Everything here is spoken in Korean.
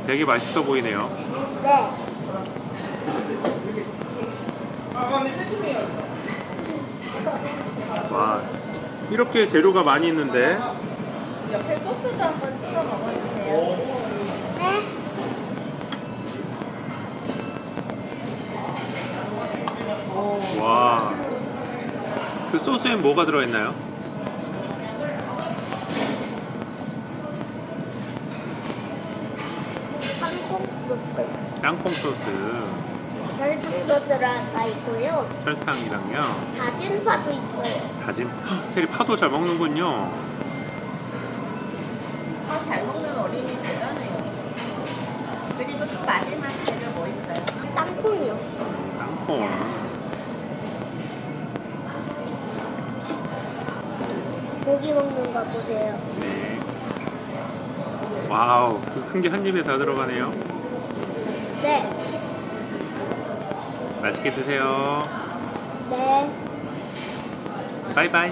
되게 맛있어 보이네요. 네. 와, 이렇게 재료가 많이 있는데. 옆에 소스도 한번 찍어 먹어주세요. 네. 와, 그 소스엔 뭐가 들어있나요? 땅콩 소스. 땅콩 소스, 별종도 들어가 있고요. 설탕이랑요. 다진 파도 있어요. 다진. 헉, 테리 파도 잘 먹는군요. 잘 먹는 어린이 대단해요. 그리고 또 마지막 재료 뭐 있어요? 땅콩이요. 땅콩. 고기 먹는 거 보세요. 네. 와우, 그 큰 게 한 입에 다 들어가네요. 네. 맛있게 드세요. 네. 바이바이.